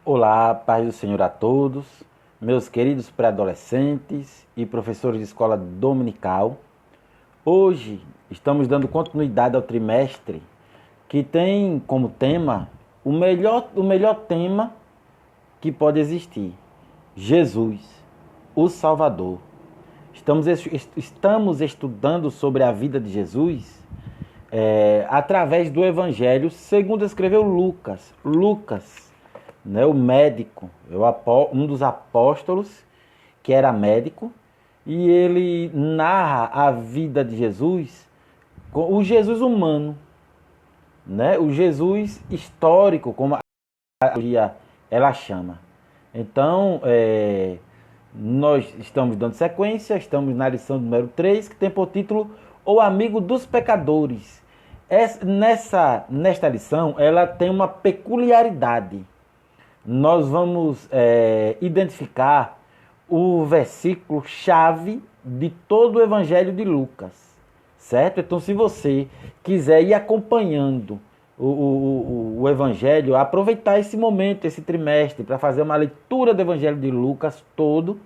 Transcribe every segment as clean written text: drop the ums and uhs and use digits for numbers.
Olá, paz do Senhor a todos, meus queridos pré-adolescentes e professores de escola dominical. Hoje estamos dando continuidade ao trimestre que tem como tema o melhor tema que pode existir: Jesus, o Salvador. Estamos estudando sobre a vida de Jesus através do Evangelho segundo escreveu Lucas. Lucas, né, o médico, um dos apóstolos que era médico, e ele narra a vida de Jesus, o Jesus humano, né, o Jesus histórico, como a teologia ela chama. Então, nós estamos dando sequência, estamos na lição número 3, que tem por título O Amigo dos Pecadores. Nesta lição, ela tem uma peculiaridade. Nós vamos identificar o versículo-chave de todo o Evangelho de Lucas, certo? Então, se você quiser ir acompanhando o Evangelho, aproveitar esse momento, esse trimestre, para fazer uma leitura do Evangelho de Lucas todo,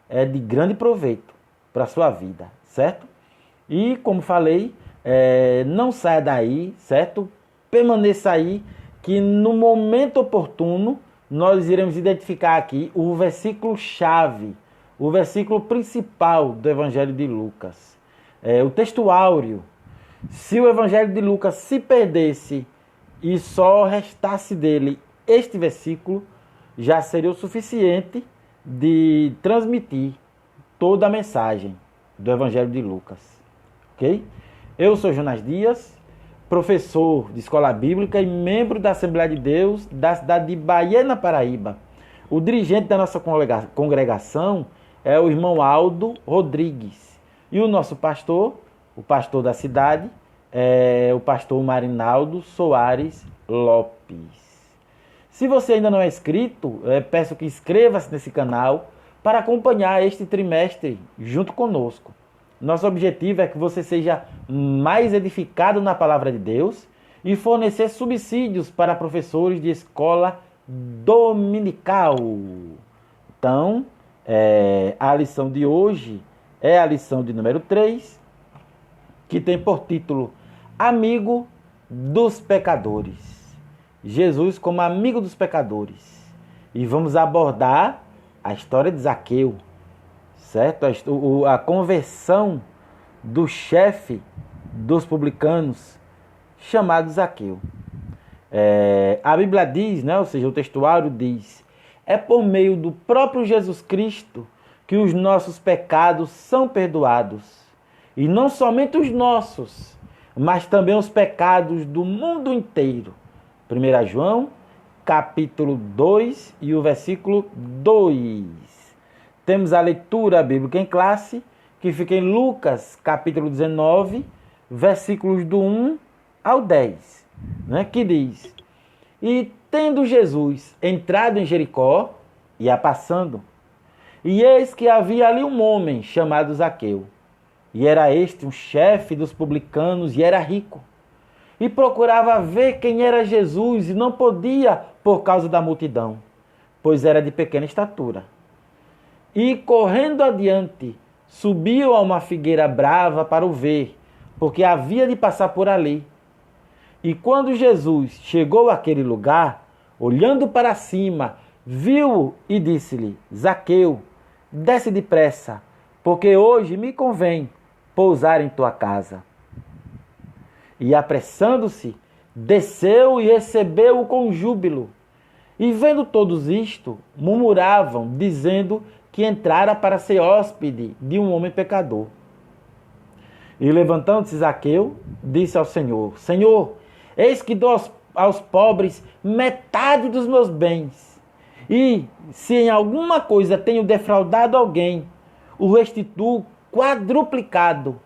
é de grande proveito para a sua vida, certo? E, como falei, não saia daí, certo? Permaneça aí, que no momento oportuno nós iremos identificar aqui o versículo-chave, o versículo principal do Evangelho de Lucas. O texto áureo. Se o Evangelho de Lucas se perdesse e só restasse dele este versículo, já seria o suficiente de transmitir toda a mensagem do Evangelho de Lucas. Ok? Eu sou Jonas Dias, professor de escola bíblica e membro da Assembleia de Deus da cidade de Bahia, na Paraíba. O dirigente da nossa congregação é o irmão Aldo Rodrigues. E o nosso pastor, o pastor da cidade, é o pastor Marinaldo Soares Lopes. Se você ainda não é inscrito, peço que inscreva-se nesse canal para acompanhar este trimestre junto conosco. Nosso objetivo é que você seja mais edificado na palavra de Deus e fornecer subsídios para professores de escola dominical. Então, a lição de hoje é a lição de número 3, que tem por título Amigo dos Pecadores. Jesus como amigo dos pecadores. E vamos abordar a história de Zaqueu, certo? A conversão do chefe dos publicanos, chamado Zaqueu. A Bíblia diz, né, ou seja, o textuário diz, é por meio do próprio Jesus Cristo que os nossos pecados são perdoados. E não somente os nossos, mas também os pecados do mundo inteiro. 1 João, capítulo 2 e o versículo 2. Temos a leitura bíblica em classe, que fica em Lucas, capítulo 19, versículos do 1 ao 10, né, que diz: E tendo Jesus entrado em Jericó, ia passando, e eis que havia ali um homem chamado Zaqueu, e era este um chefe dos publicanos, e era rico, e procurava ver quem era Jesus, e não podia por causa da multidão, pois era de pequena estatura. E correndo adiante, subiu a uma figueira brava para o ver, porque havia de passar por ali. E quando Jesus chegou àquele lugar, olhando para cima, viu-o e disse-lhe: Zaqueu, desce depressa, porque hoje me convém pousar em tua casa. E apressando-se, desceu e recebeu-o com júbilo. E vendo todos isto, murmuravam, dizendo que entrara para ser hóspede de um homem pecador. E levantando-se Zaqueu, disse ao Senhor: Senhor, eis que dou aos pobres metade dos meus bens. E se em alguma coisa tenho defraudado alguém, o restituo quadruplicado.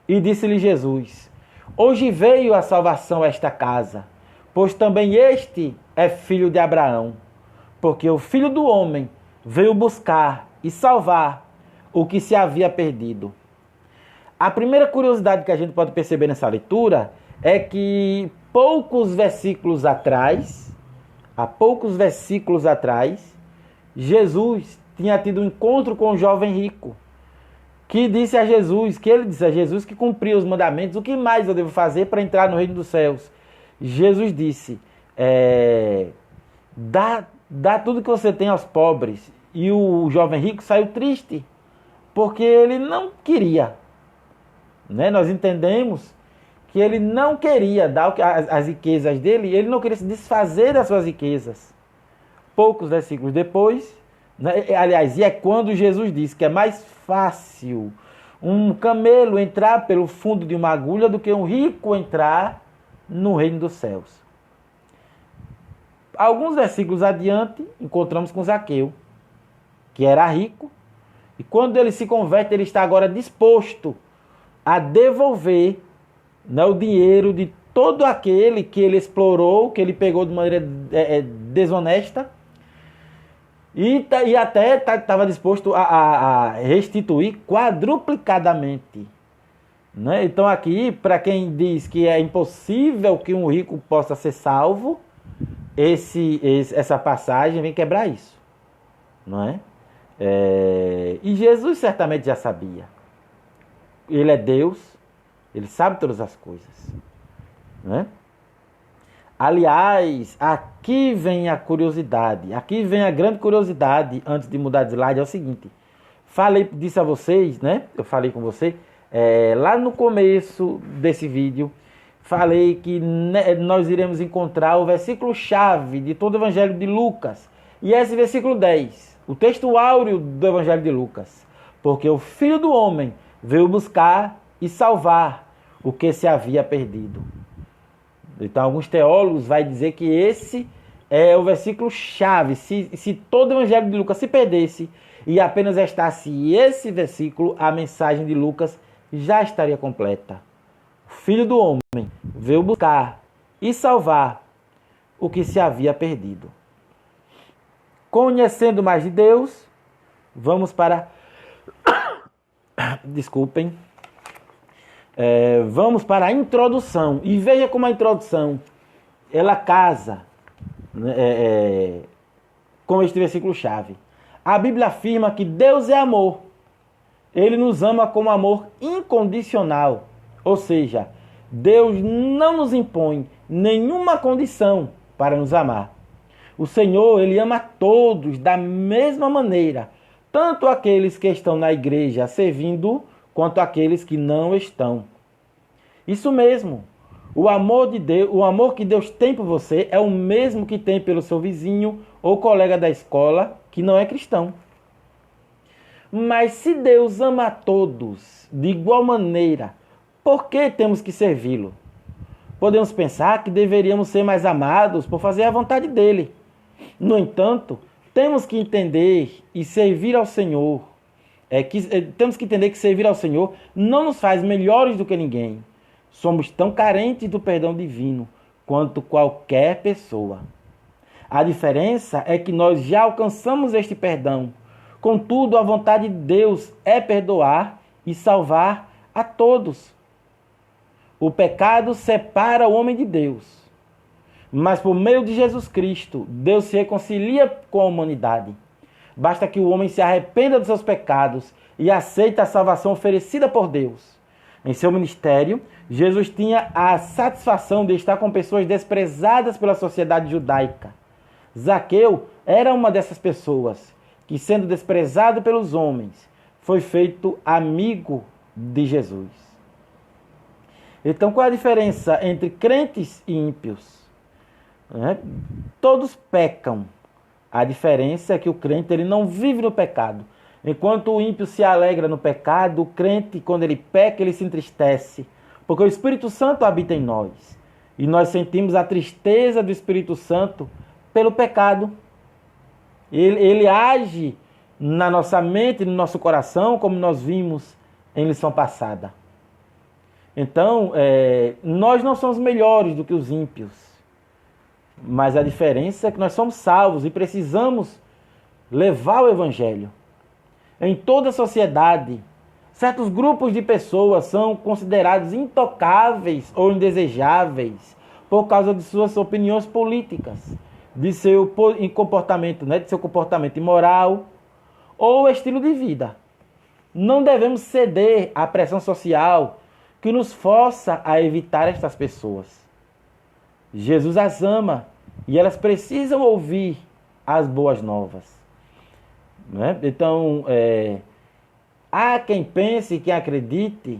E disse-lhe Jesus: Hoje veio a salvação a esta casa, pois também este é filho de Abraão, porque o Filho do Homem veio buscar e salvar o que se havia perdido. A primeira curiosidade que a gente pode perceber nessa leitura é que poucos versículos atrás, há poucos versículos atrás, Jesus tinha tido um encontro com um jovem rico, que ele disse a Jesus que cumpria os mandamentos. O que mais eu devo fazer para entrar no reino dos céus? Jesus disse, dá tudo que você tem aos pobres. E o jovem rico saiu triste, porque ele não queria. Né? Nós entendemos que ele não queria dar as riquezas dele, ele não queria se desfazer das suas riquezas. Poucos versículos depois, né? Aliás, e é quando Jesus disse que é mais fácil um camelo entrar pelo fundo de uma agulha do que um rico entrar no reino dos céus. Alguns versículos adiante, encontramos com Zaqueu, que era rico, e quando ele se converte, ele está agora disposto a devolver, né, o dinheiro de todo aquele que ele explorou, que ele pegou de maneira desonesta, e até estava disposto a restituir quadruplicadamente. Né? Então aqui, para quem diz que é impossível que um rico possa ser salvo, essa passagem vem quebrar isso. Não é? E Jesus certamente já sabia. Ele é Deus, ele sabe todas as coisas. Né? Aliás, aqui vem a curiosidade, aqui vem a grande curiosidade, antes de mudar de slide, é o seguinte. Disse a vocês, né? Eu falei com você, lá no começo desse vídeo, falei que nós iremos encontrar o versículo-chave de todo o Evangelho de Lucas. E esse versículo 10, o texto áureo do Evangelho de Lucas. Porque o Filho do Homem veio buscar e salvar o que se havia perdido. Então, alguns teólogos vão dizer que esse é o versículo-chave. Se todo o Evangelho de Lucas se perdesse e apenas restasse esse versículo, a mensagem de Lucas já estaria completa. O Filho do Homem veio buscar e salvar o que se havia perdido. Conhecendo mais de Deus, vamos para... Desculpem. Vamos para a introdução. E veja como a introdução, ela casa com este versículo-chave. A Bíblia afirma que Deus é amor. Ele nos ama com amor incondicional. Ou seja, Deus não nos impõe nenhuma condição para nos amar. O Senhor, Ele ama todos da mesma maneira, tanto aqueles que estão na igreja servindo, quanto aqueles que não estão. Isso mesmo. O amor de Deus, o amor que Deus tem por você é o mesmo que tem pelo seu vizinho ou colega da escola que não é cristão. Mas se Deus ama a todos de igual maneira, por que temos que servi-lo? Podemos pensar que deveríamos ser mais amados por fazer a vontade dele. No entanto, temos que entender e servir ao Senhor. Temos que entender que servir ao Senhor não nos faz melhores do que ninguém. Somos tão carentes do perdão divino quanto qualquer pessoa. A diferença é que nós já alcançamos este perdão. Contudo, a vontade de Deus é perdoar e salvar a todos. O pecado separa o homem de Deus. Mas por meio de Jesus Cristo, Deus se reconcilia com a humanidade. Basta que o homem se arrependa dos seus pecados e aceite a salvação oferecida por Deus. Em seu ministério, Jesus tinha a satisfação de estar com pessoas desprezadas pela sociedade judaica. Zaqueu era uma dessas pessoas que, sendo desprezado pelos homens, foi feito amigo de Jesus. Então, qual é a diferença entre crentes e ímpios? Todos pecam. A diferença é que o crente ele não vive no pecado. Enquanto o ímpio se alegra no pecado, o crente, quando ele peca, ele se entristece. Porque o Espírito Santo habita em nós. E nós sentimos a tristeza do Espírito Santo pelo pecado. Ele age na nossa mente, no nosso coração, como nós vimos em lição passada. Então, nós não somos melhores do que os ímpios. Mas a diferença é que nós somos salvos e precisamos levar o Evangelho. Em toda a sociedade, certos grupos de pessoas são considerados intocáveis ou indesejáveis por causa de suas opiniões políticas. de seu comportamento, né, de seu comportamento imoral ou estilo de vida. Não devemos ceder à pressão social que nos força a evitar estas pessoas. Jesus as ama e elas precisam ouvir as boas novas. Né? Então, há quem pense, quem acredite,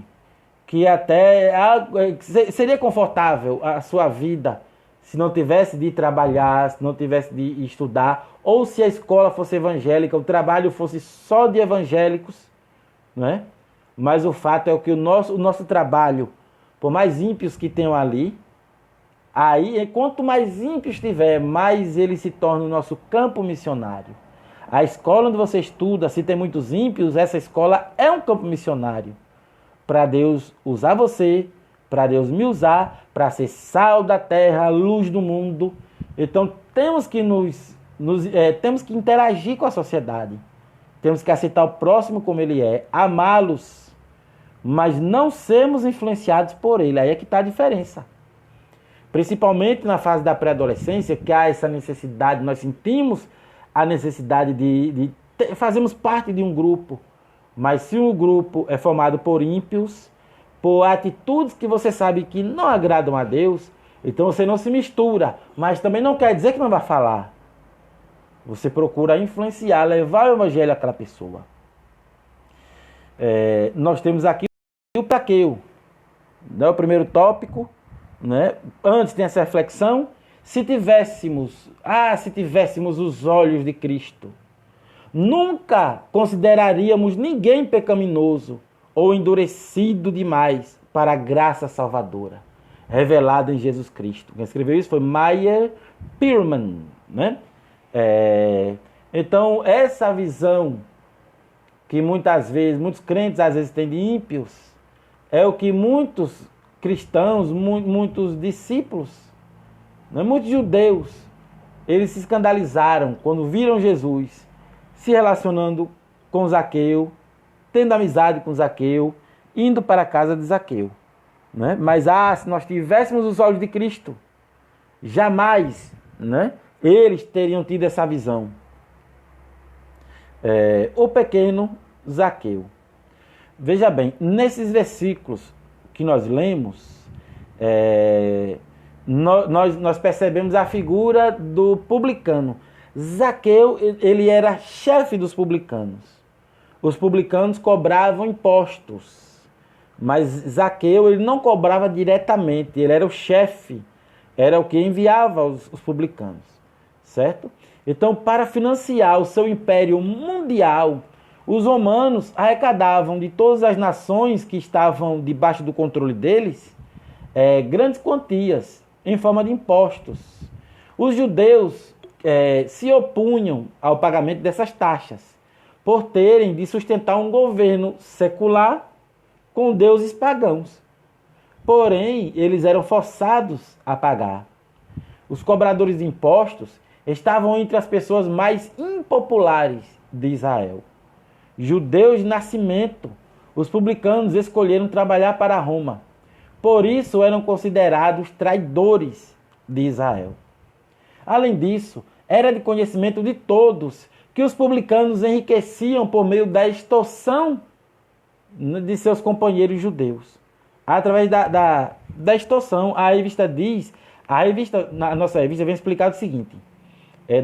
que até seria confortável a sua vida se não tivesse de trabalhar, se não tivesse de estudar, ou se a escola fosse evangélica, o trabalho fosse só de evangélicos, né? Mas o fato é que o nosso trabalho, por mais ímpios que tenham ali, aí, quanto mais ímpios tiver, mais ele se torna o nosso campo missionário. A escola onde você estuda, se tem muitos ímpios, essa escola é um campo missionário. Para Deus usar você, para Deus me usar, para ser sal da terra, luz do mundo. Então temos que temos que interagir com a sociedade. Temos que aceitar o próximo como ele é, amá-los, mas não sermos influenciados por ele. Aí é que está a diferença. Principalmente na fase da pré-adolescência, que há essa necessidade, nós sentimos a necessidade fazermos parte de um grupo. Mas se o grupo é formado por ímpios, por atitudes que você sabe que não agradam a Deus, então você não se mistura, mas também não quer dizer que não vai falar. Você procura influenciar, levar o evangelho àquela pessoa. Nós temos aqui o Zaqueu, né? O primeiro tópico, né? Antes tem essa reflexão. Se tivéssemos os olhos de Cristo, nunca consideraríamos ninguém pecaminoso ou endurecido demais para a graça salvadora revelada em Jesus Cristo. Quem escreveu isso foi Meyer Pearman, né? Então, essa visão que muitos crentes às vezes têm de ímpios, é o que muitos cristãos, muitos discípulos, né, muitos judeus, eles se escandalizaram quando viram Jesus se relacionando com Zaqueu, tendo amizade com Zaqueu, indo para a casa de Zaqueu. Né? Mas se nós tivéssemos os olhos de Cristo, jamais, né, eles teriam tido essa visão. O pequeno Zaqueu. Veja bem, nesses versículos que nós lemos, nós percebemos a figura do publicano. Zaqueu, ele era chefe dos publicanos. Os publicanos cobravam impostos, mas Zaqueu, ele não cobrava diretamente, ele era o chefe, era o que enviava os publicanos, certo? Então, para financiar o seu império mundial, os romanos arrecadavam de todas as nações que estavam debaixo do controle deles, grandes quantias, em forma de impostos. Os judeus se opunham ao pagamento dessas taxas, por terem de sustentar um governo secular com deuses pagãos. Porém, eles eram forçados a pagar. Os cobradores de impostos estavam entre as pessoas mais impopulares de Israel. Judeus de nascimento, os publicanos escolheram trabalhar para Roma. Por isso eram considerados traidores de Israel. Além disso, era de conhecimento de todos que os publicanos enriqueciam por meio da extorsão de seus companheiros judeus. Através da extorsão, a nossa revista vem explicar o seguinte,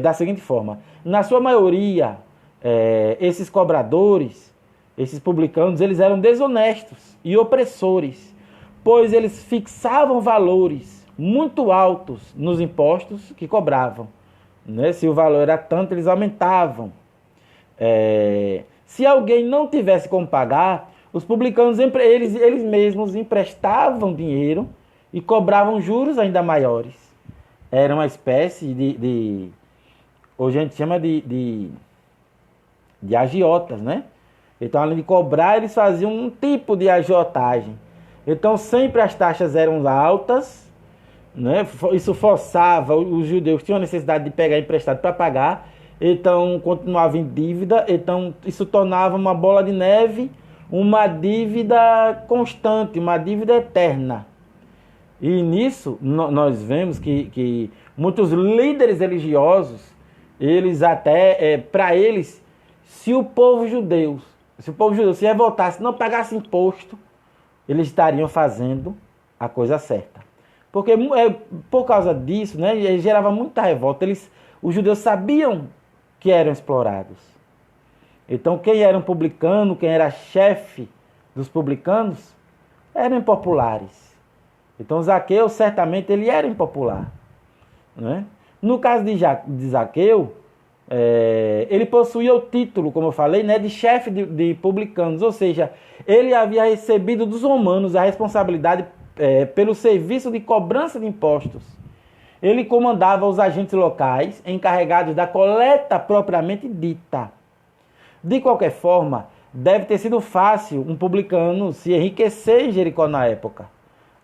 da seguinte forma: na sua maioria, esses cobradores, esses publicanos, eles eram desonestos e opressores, pois eles fixavam valores muito altos nos impostos que cobravam. Né? Se o valor era tanto, eles aumentavam. Se alguém não tivesse como pagar, os publicanos, eles mesmos emprestavam dinheiro e cobravam juros ainda maiores. Era uma espécie hoje a gente chama de agiotas, né? Então, além de cobrar, eles faziam um tipo de agiotagem. Então, sempre as taxas eram altas, né? Isso forçava, os judeus tinham a necessidade de pegar emprestado para pagar, então continuava em dívida, então isso tornava uma bola de neve, uma dívida constante, uma dívida eterna. E nisso nós vemos que Muitos líderes religiosos, eles até, para eles, se o povo judeu se revoltasse, não pagasse imposto, eles estariam fazendo a coisa certa. Porque por causa disso, né, gerava muita revolta. Os judeus sabiam que eram explorados. Então quem era um publicano, quem era chefe dos publicanos, eram impopulares. Então Zaqueu, certamente, ele era impopular. Né? No caso de Zaqueu, ele possuía o título, como eu falei, né, de chefe de publicanos, ou seja, ele havia recebido dos romanos a responsabilidade pelo serviço de cobrança de impostos. Ele comandava os agentes locais encarregados da coleta propriamente dita. De qualquer forma, deve ter sido fácil um publicano se enriquecer em Jericó na época,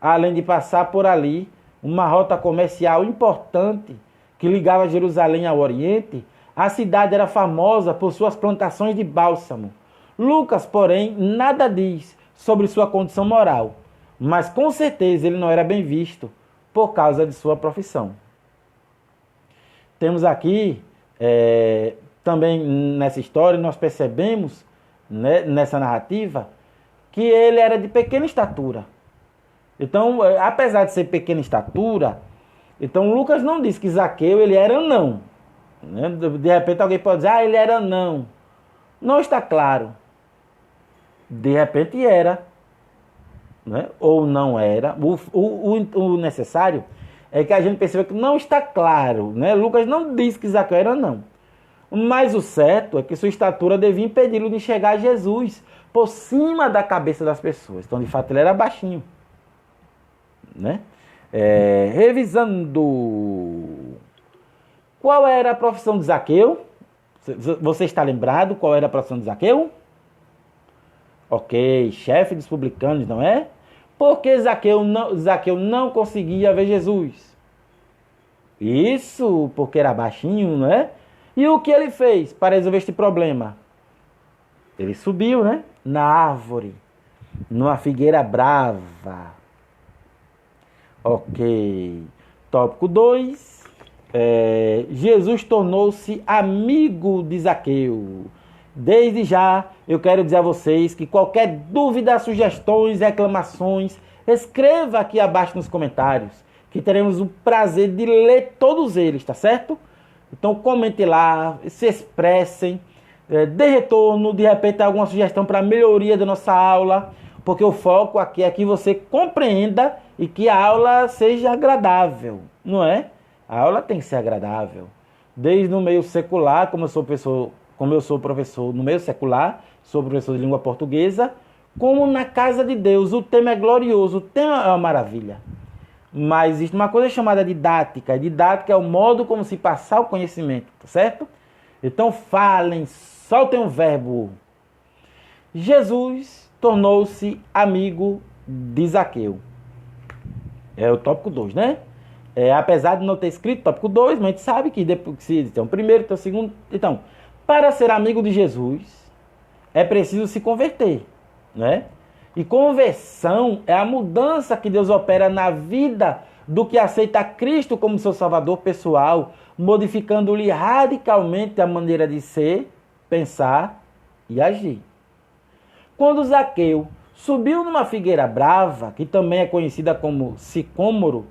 além de passar por ali uma rota comercial importante que ligava Jerusalém ao Oriente. A cidade era famosa por suas plantações de bálsamo. Lucas, porém, nada diz sobre sua condição moral, mas com certeza ele não era bem visto por causa de sua profissão. Temos aqui, também nessa história, nós percebemos, né, nessa narrativa, que ele era de pequena estatura. Então, apesar de ser pequena estatura, então Lucas não diz que Zaqueu ele era anão. Né? De repente alguém pode dizer, ele era anão. Não está claro. De repente era, né? Ou não era. O necessário é que a gente perceba que não está claro. Né? Lucas não diz que Zaqueu era anão. Mas o certo é que sua estatura devia impedi-lo de enxergar Jesus por cima da cabeça das pessoas. Então, de fato, ele era baixinho. Né? Revisando, qual era a profissão de Zaqueu? Você está lembrado qual era a profissão de Zaqueu? Ok, chefe dos publicanos, não é? Porque Zaqueu não conseguia ver Jesus. Isso porque era baixinho, não é? E o que ele fez para resolver este problema? Ele subiu, né? Na árvore, numa figueira brava. Ok. Tópico 2. Jesus tornou-se amigo de Zaqueu. Desde já, eu quero dizer a vocês que qualquer dúvida, sugestões, reclamações, escreva aqui abaixo nos comentários, que teremos o prazer de ler todos eles, tá certo? Então comente lá, se expressem, dê retorno, de repente alguma sugestão para melhoria da nossa aula, porque o foco aqui é que você compreenda e que a aula seja agradável, não é? A aula tem que ser agradável. Desde no meio secular, como eu sou professor no meio secular, sou professor de língua portuguesa, como na casa de Deus. O tema é glorioso, o tema é uma maravilha. Mas existe uma coisa chamada didática. E didática é o modo como se passar o conhecimento, tá certo? Então falem, soltem o verbo. Jesus tornou-se amigo de Zaqueu. É o tópico 2, né? Apesar de não ter escrito tópico 2, mas a gente sabe que depois, se tem o primeiro, tem o segundo. Então, para ser amigo de Jesus, é preciso se converter, né? E conversão é a mudança que Deus opera na vida do que aceita Cristo como seu salvador pessoal, modificando-lhe radicalmente a maneira de ser, pensar e agir. Quando Zaqueu subiu numa figueira brava, que também é conhecida como sicômoro,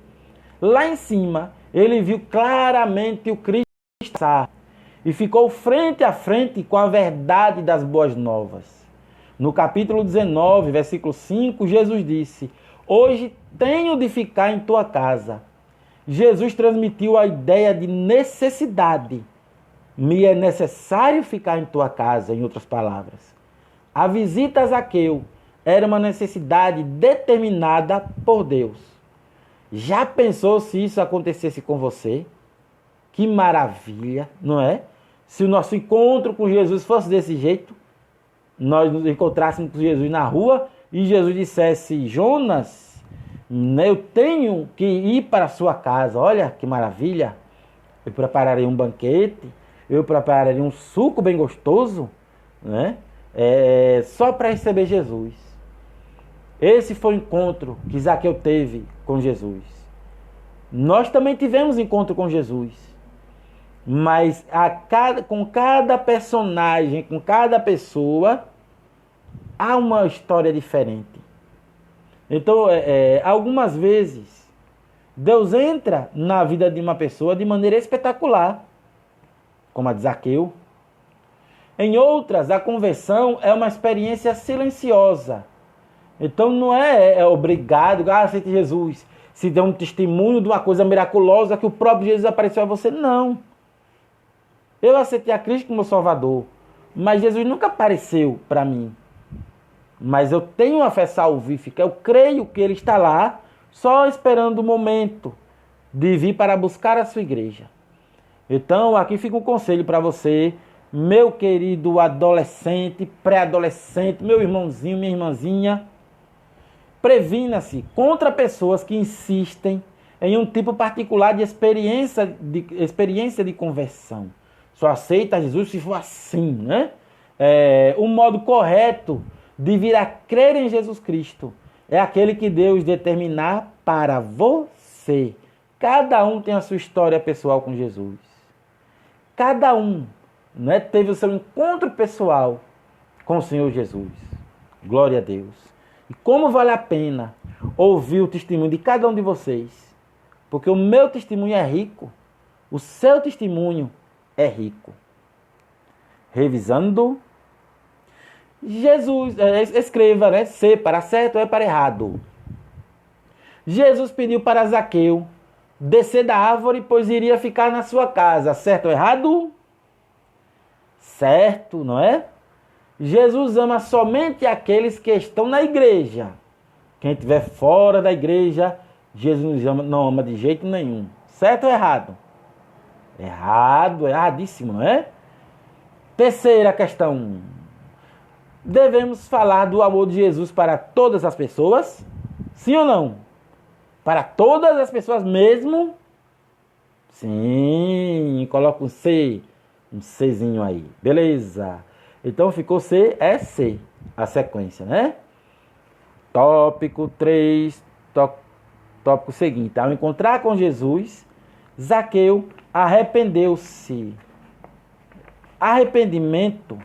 lá em cima ele viu claramente o Cristo passar e ficou frente a frente com a verdade das boas novas. No capítulo 19, versículo 5, Jesus disse: hoje tenho de ficar em tua casa. Jesus transmitiu a ideia de necessidade. Me é necessário ficar em tua casa, em outras palavras. A visita a Zaqueu era uma necessidade determinada por Deus. Já pensou se isso acontecesse com você? Que maravilha, não é? Se o nosso encontro com Jesus fosse desse jeito, nós nos encontrássemos com Jesus na rua e Jesus dissesse: Jonas, eu tenho que ir para a sua casa. Olha que maravilha, eu prepararei um banquete, eu prepararei um suco bem gostoso, né? Só para receber Jesus. Esse foi o encontro que Zaqueu teve com Jesus. Nós também tivemos encontro com Jesus. Mas com cada personagem, com cada pessoa, há uma história diferente. Então, algumas vezes, Deus entra na vida de uma pessoa de maneira espetacular, como a de Zaqueu. Em outras, a conversão é uma experiência silenciosa. Então, não é obrigado, aceite Jesus. Se dê um testemunho de uma coisa miraculosa que o próprio Jesus apareceu a você. Não. Eu aceitei a Cristo como Salvador, mas Jesus nunca apareceu para mim. Mas eu tenho uma fé salvífica, eu creio que Ele está lá, só esperando o momento de vir para buscar a sua igreja. Então, aqui fica um conselho para você, meu querido adolescente, pré-adolescente, meu irmãozinho, minha irmãzinha. Previna-se contra pessoas que insistem em um tipo particular de experiência de conversão. Só aceita Jesus se for assim, né? O modo correto de vir a crer em Jesus Cristo é aquele que Deus determinar para você. Cada um tem a sua história pessoal com Jesus. Cada um, né, teve o seu encontro pessoal com o Senhor Jesus. Glória a Deus. E como vale a pena ouvir o testemunho de cada um de vocês. Porque o meu testemunho é rico. O seu testemunho é rico. Revisando. Jesus, escreva, né? Se para certo ou é para errado. Jesus pediu para Zaqueu descer da árvore, pois iria ficar na sua casa. Certo ou errado? Certo, não é? Jesus ama somente aqueles que estão na igreja. Quem estiver fora da igreja, Jesus não ama de jeito nenhum. Certo ou errado? Errado, erradíssimo, não é? Terceira questão. Devemos falar do amor de Jesus para todas as pessoas? Sim ou não? Para todas as pessoas mesmo? Sim, coloca um C, um Czinho aí. Beleza. Então ficou C, é C, a sequência, né? Tópico 3, tópico seguinte. Ao encontrar com Jesus, Zaqueu arrependeu-se. Arrependimento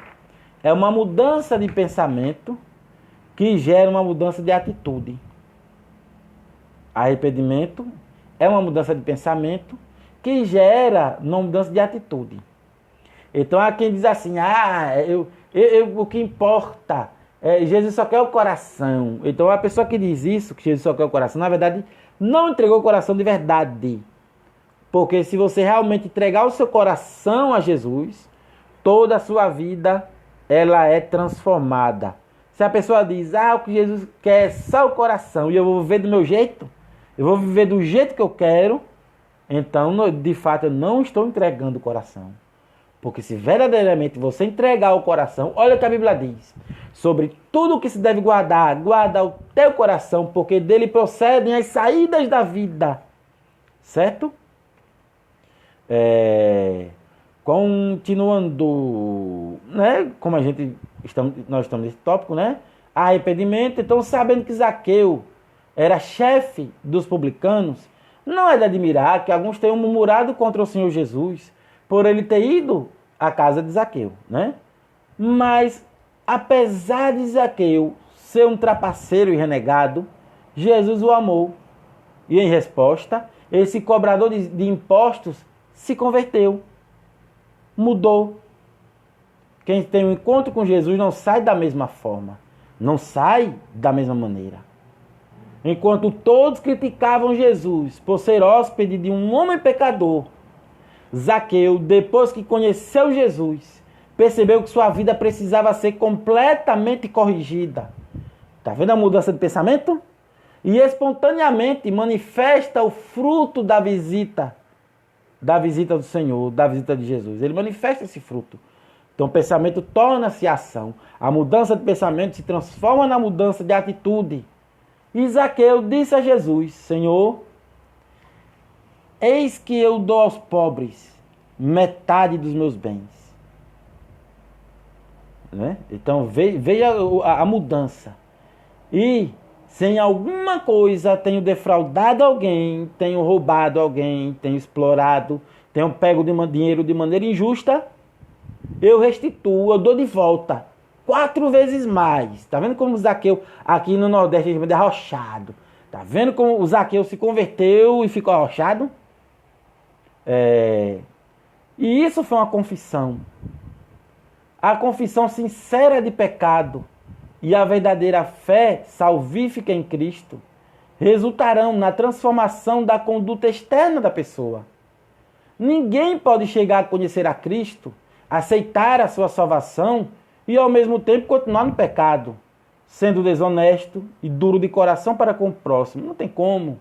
é uma mudança de pensamento que gera uma mudança de atitude. Arrependimento é uma mudança de pensamento que gera uma mudança de atitude. Então há quem diz assim, o que importa, Jesus só quer o coração. Então a pessoa que diz isso, que Jesus só quer o coração, na verdade não entregou o coração de verdade. Porque se você realmente entregar o seu coração a Jesus, toda a sua vida ela é transformada. Se a pessoa diz, o que Jesus quer é só o coração e eu vou viver do meu jeito, eu vou viver do jeito que eu quero, então de fato eu não estou entregando o coração. Porque se verdadeiramente você entregar o coração, olha o que a Bíblia diz. Sobre tudo o que se deve guardar, guarda o teu coração, porque dele procedem as saídas da vida. Certo? Continuando, né? Como nós estamos nesse tópico, né? Arrependimento. Então, sabendo que Zaqueu era chefe dos publicanos, não é de admirar que alguns tenham murmurado contra o Senhor Jesus por ele ter ido à casa de Zaqueu, né? Mas, apesar de Zaqueu ser um trapaceiro e renegado, Jesus o amou. E em resposta, esse cobrador de impostos se converteu, mudou. Quem tem um encontro com Jesus não sai da mesma forma, não sai da mesma maneira. Enquanto todos criticavam Jesus por ser hóspede de um homem pecador, Zaqueu, depois que conheceu Jesus, percebeu que sua vida precisava ser completamente corrigida. Está vendo a mudança de pensamento? E espontaneamente manifesta o fruto da visita do Senhor, da visita de Jesus. Ele manifesta esse fruto. Então o pensamento torna-se ação. A mudança de pensamento se transforma na mudança de atitude. E Zaqueu disse a Jesus, Senhor, eis que eu dou aos pobres metade dos meus bens. Né? Então veja a mudança. E Se em alguma coisa tenho defraudado alguém, tenho roubado alguém, tenho explorado, tenho pego dinheiro de maneira injusta, eu restituo, eu dou de volta 4 vezes mais. Tá vendo como o Zaqueu aqui no Nordeste a gente é arrochado? Tá vendo como o Zaqueu se converteu e ficou arrochado? E isso foi uma confissão. A confissão sincera de pecado e a verdadeira fé salvífica em Cristo resultarão na transformação da conduta externa da pessoa. Ninguém pode chegar a conhecer a Cristo, aceitar a sua salvação e ao mesmo tempo continuar no pecado, sendo desonesto e duro de coração para com o próximo. Não tem como.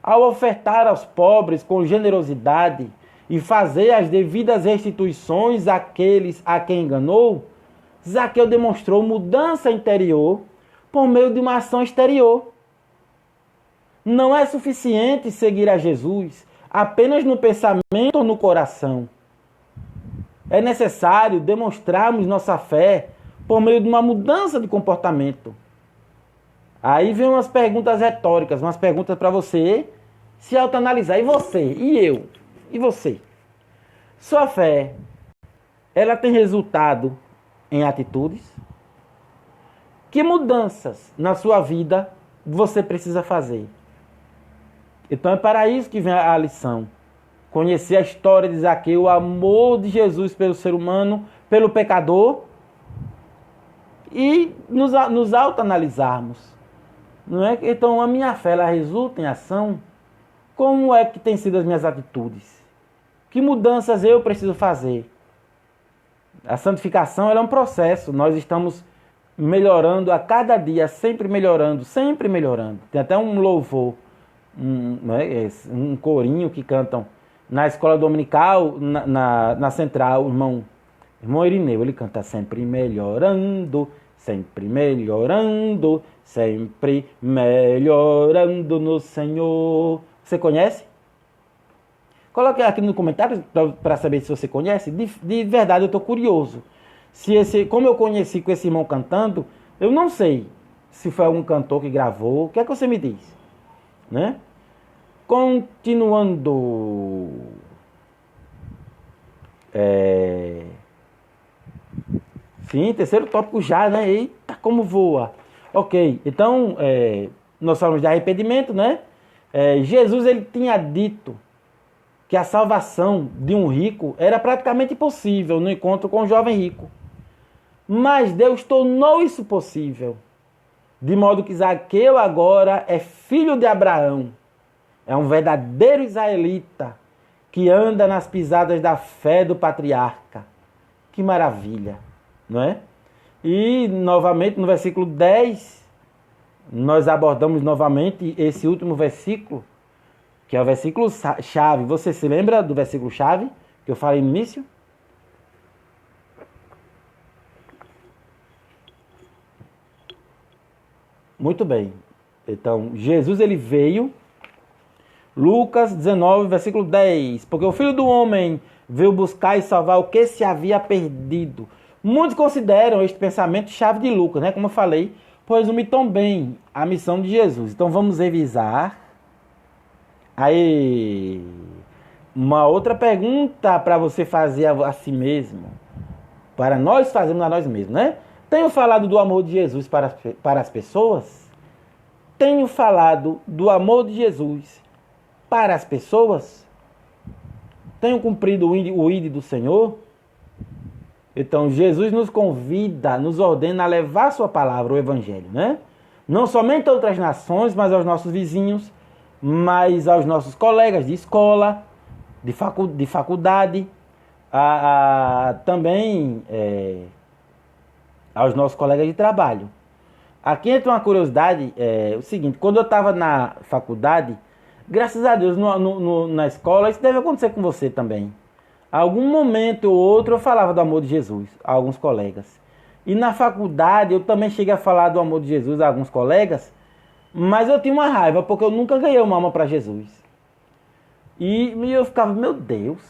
Ao ofertar aos pobres com generosidade e fazer as devidas restituições àqueles a quem enganou, Zaqueu demonstrou mudança interior por meio de uma ação exterior. Não é suficiente seguir a Jesus apenas no pensamento ou no coração. É necessário demonstrarmos nossa fé por meio de uma mudança de comportamento. Aí vem umas perguntas retóricas, umas perguntas para você se autoanalisar. E você? E eu? E você? Sua fé, ela tem resultado em atitudes? Que mudanças na sua vida você precisa fazer? Então é para isso que vem a lição. Conhecer a história de Zaqueu, o amor de Jesus pelo ser humano, pelo pecador, e nos autoanalisarmos. Não é? Então a minha fé, ela resulta em ação. Como é que têm sido as minhas atitudes? Que mudanças eu preciso fazer? A santificação, ela é um processo. Nós estamos melhorando a cada dia, sempre melhorando, sempre melhorando. Tem até um louvor, um corinho que cantam na escola dominical, na central, o irmão Irineu, ele canta sempre melhorando, sempre melhorando, sempre melhorando no Senhor. Você conhece? Coloque aqui no comentário para saber se você conhece. De verdade, eu estou curioso. Como eu conheci com esse irmão cantando, eu não sei se foi algum cantor que gravou. O que é que você me diz? Né? Continuando. Sim, terceiro tópico já, né? Eita, como voa. Ok, então, nós falamos de arrependimento, né? Jesus, ele tinha dito que a salvação de um rico era praticamente impossível no encontro com o jovem rico. Mas Deus tornou isso possível. De modo que Zaqueu agora é filho de Abraão. É um verdadeiro israelita que anda nas pisadas da fé do patriarca. Que maravilha, não é? E, novamente, no versículo 10, nós abordamos novamente esse último versículo, que é o versículo chave. Você se lembra do versículo chave que eu falei no início? Muito bem. Então, Jesus, ele veio, Lucas 19, versículo 10, porque o Filho do Homem veio buscar e salvar o que se havia perdido. Muitos consideram este pensamento chave de Lucas, né? Como eu falei, pois resume tão bem a missão de Jesus. Então, vamos revisar. Aí, uma outra pergunta para você fazer a si mesmo, para nós fazermos a nós mesmos, né? Tenho falado do amor de Jesus para as pessoas? Tenho falado do amor de Jesus para as pessoas? Tenho cumprido o ID do Senhor? Então, Jesus nos convida, nos ordena a levar a sua palavra, o Evangelho, né? Não somente a outras nações, mas aos nossos vizinhos, mas aos nossos colegas de escola, de faculdade, também aos nossos colegas de trabalho. Aqui entra uma curiosidade, o seguinte, quando eu estava na faculdade, graças a Deus, na escola, isso deve acontecer com você também. Algum momento ou outro eu falava do amor de Jesus a alguns colegas. E na faculdade eu também cheguei a falar do amor de Jesus a alguns colegas, mas eu tinha uma raiva, porque eu nunca ganhei uma alma para Jesus. E eu ficava, meu Deus.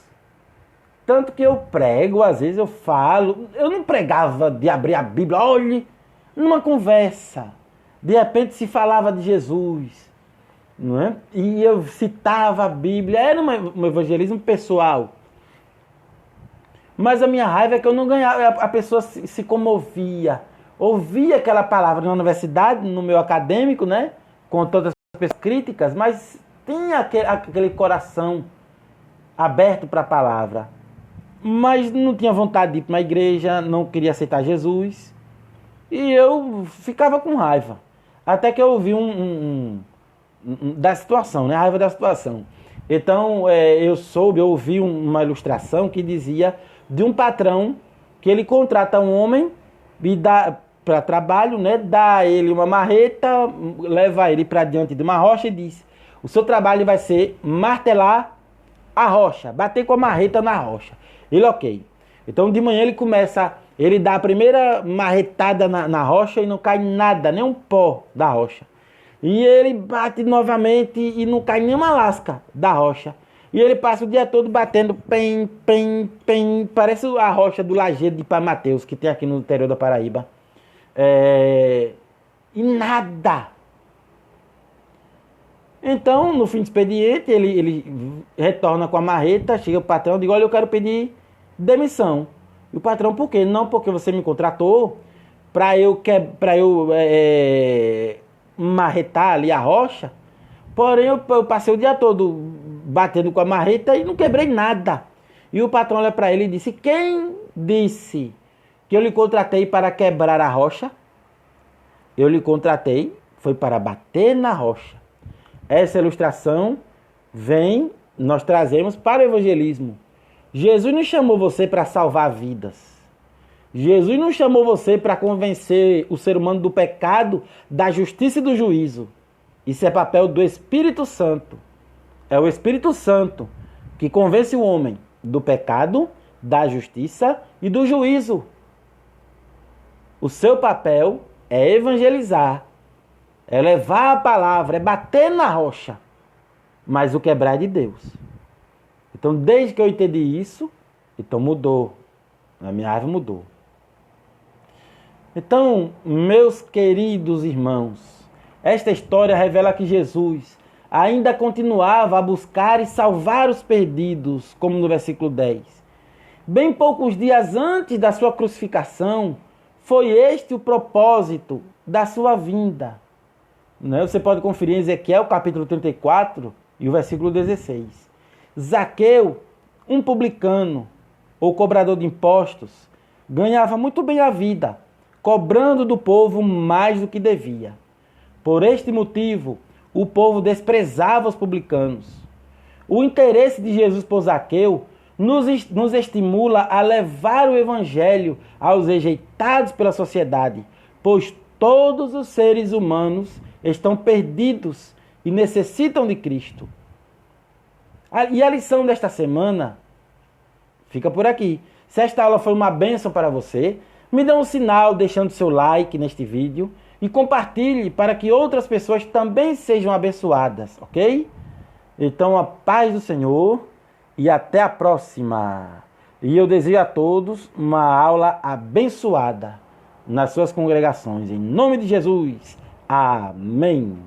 Tanto que eu prego, às vezes eu falo. Eu não pregava de abrir a Bíblia, olhe, numa conversa. De repente se falava de Jesus, não é? E eu citava a Bíblia, era um evangelismo pessoal. Mas a minha raiva é que eu não ganhava, a pessoa se comovia, ouvia aquela palavra na universidade, no meu acadêmico, né? Com todas as pessoas críticas, mas tinha aquele coração aberto para a palavra. Mas não tinha vontade de ir para uma igreja, não queria aceitar Jesus. E eu ficava com raiva. Até que eu ouvi da situação, né? A raiva da situação. Então, eu ouvi uma ilustração que dizia de um patrão que ele contrata um homem e dá para trabalho, né? Dá a ele uma marreta, leva ele para diante de uma rocha e diz: o seu trabalho vai ser martelar a rocha, bater com a marreta na rocha. Ele, ok. Então, de manhã ele dá a primeira marretada na rocha e não cai nada, nem um pó da rocha. E ele bate novamente e não cai nenhuma lasca da rocha. E ele passa o dia todo batendo, pem, pem, pem. Parece a rocha do Lajedo de Pai Mateus, que tem aqui no interior da Paraíba. E nada. Então, no fim do expediente, ele retorna com a marreta, chega o patrão e diz: olha, eu quero pedir demissão. E o patrão, por quê? Não, porque você me contratou para eu marretar ali a rocha. Porém, eu passei o dia todo batendo com a marreta e não quebrei nada. E o patrão olha para ele e disse: quem disse que eu lhe contratei para quebrar a rocha? Eu lhe contratei, foi para bater na rocha. Essa ilustração nós trazemos para o evangelismo. Jesus não chamou você para salvar vidas. Jesus não chamou você para convencer o ser humano do pecado, da justiça e do juízo. Isso é papel do Espírito Santo. É o Espírito Santo que convence o homem do pecado, da justiça e do juízo. O seu papel é evangelizar, é levar a palavra, é bater na rocha. Mas o quebrar é de Deus. Então, desde que eu entendi isso, então mudou. A minha raiva mudou. Então, meus queridos irmãos, esta história revela que Jesus ainda continuava a buscar e salvar os perdidos, como no versículo 10. Bem poucos dias antes da sua crucificação, foi este o propósito da sua vinda. Você pode conferir em Ezequiel, capítulo 34, e o versículo 16. Zaqueu, um publicano ou cobrador de impostos, ganhava muito bem a vida, cobrando do povo mais do que devia. Por este motivo, o povo desprezava os publicanos. O interesse de Jesus por Zaqueu nos estimula a levar o evangelho aos rejeitados pela sociedade, pois todos os seres humanos estão perdidos e necessitam de Cristo. E a lição desta semana fica por aqui. Se esta aula foi uma bênção para você, me dê um sinal deixando seu like neste vídeo e compartilhe para que outras pessoas também sejam abençoadas, ok? Então, a paz do Senhor e até a próxima. E eu desejo a todos uma aula abençoada nas suas congregações. Em nome de Jesus. Amém.